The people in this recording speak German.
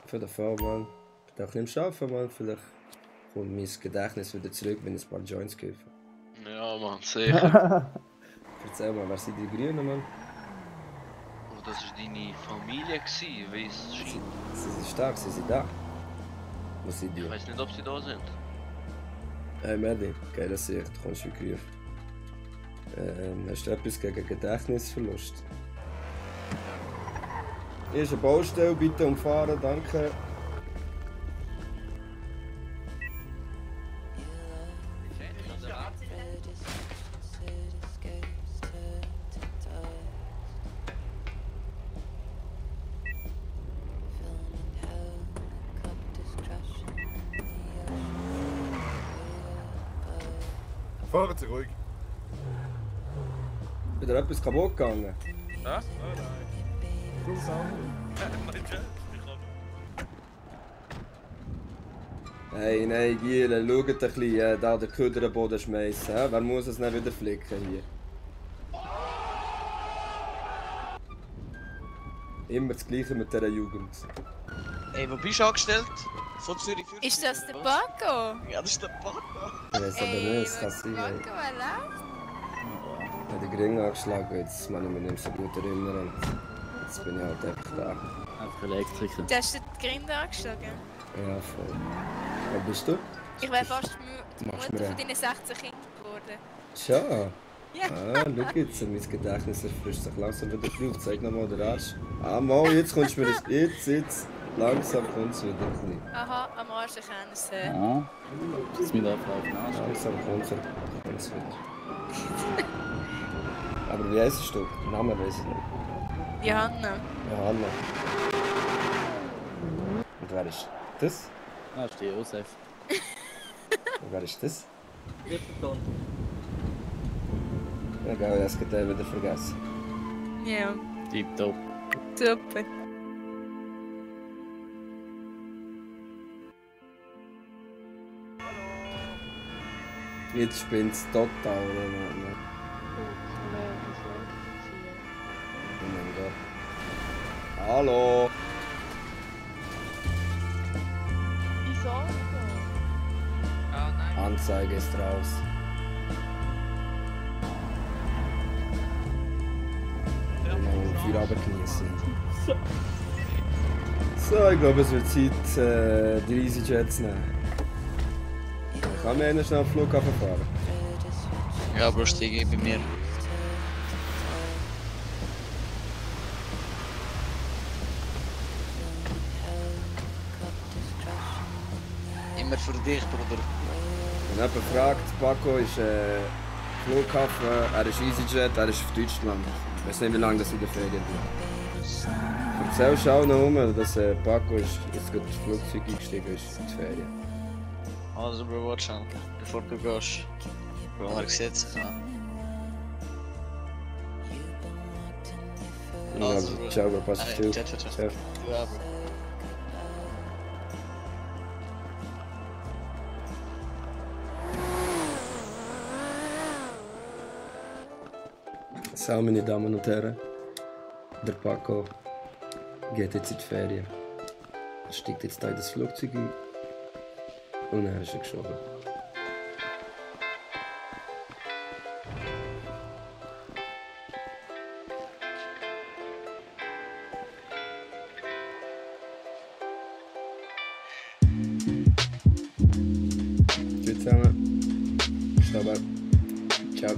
Für den Fall, Mann. Ich bin auch nicht am Arbeiten, Mann. Vielleicht kommt mein Gedächtnis wieder zurück, wenn ich ein paar Joints kaufe. Ja, Mann, sicher. Erzähl mal, wer sind die Grünen, Mann? Oh, das war deine Familie, wie es scheint. Sie sind stark, sie sind da. Wo sind die? Ich weiß nicht, ob sie da sind. Hey Medi, geile Sicht, du kommst wie gerufen. Hast du etwas gegen Gedächtnisverlust? Hier ist eine Baustelle, bitte umfahren, danke. Fahren Sie ruhig. Ist dir etwas kaputt gegangen? Ja? Nein. Hey, nein, Giele, schaut ein bisschen, da den Köderboden schmeißen. Wer muss es nicht wieder flicken hier? Immer das Gleiche mit dieser Jugend. Ey, wo bist du angestellt? Von Zürich für Ist das der Paco? Ja, das ist der Paco. Ich weiß aber nicht, es kann sein. Paco, Hey. läuft? Ich habe den Ring angeschlagen, jetzt kann ich mich nicht so gut erinnern. Jetzt bin ich halt einfach da. Einfach Elektriker. Du hast den Grind angeschlagen. Ja, voll. Wer bist du? Ich wäre fast die Machst Mutter mir von deinen 16 Kindern geworden. Tja. Ja. Ah, schau jetzt, mein Gedächtnis erfrischt sich langsam wieder drauf. Zeig nochmal den Arsch. Ah, mal, jetzt kommst du mir jetzt. Langsam kommt es wieder ein bisschen. Aha, am Arsch erkennen sie. Ja. Jetzt mit auflaufen. Langsam kommt es wieder. Aber wie heisst du? Den Namen weiss ich nicht. Johanna. Johanna. Und wer ist das? Ah, ist die Josef. Und wer ist das? Ripperton. Ja, geil, ich habe das gerade wieder vergessen. Ja, Tipptopp. super. Jetzt spinnt es total, oder? Oh mein Gott. Hallo! Wieso? Ah, nein. Anzeige ist raus. Und Feierabend genießen. So, ich glaube, es wird Zeit, die EasyJet zu nehmen. Kann mir einer schnell am Flughafen fahren? Ja, Bro, steige bei mir. Immer für dich, Bruder. Wenn jemand fragt, Paco ist Flughafen, er ist EasyJet, er ist auf Deutschland. Ich weiß nicht, wie lange das in der Ferien bleibt. Erzähl schau noch um, dass Paco ist jetzt gerade ins Flugzeug eingestiegen ist in die Ferien. Also, Bro, warte schon, bevor du gehst. Bro, man sieht sich an. Also, Bro. Ciao, Bro, pass auf dich. Ciao, ciao, ciao. Ciao. Ja, Bro. So, meine Damen und Herren, der Paco geht jetzt in die Ferien. Er steigt jetzt da in das Flugzeug ein und er ist geschoben. Tschüss zusammen. Ciao.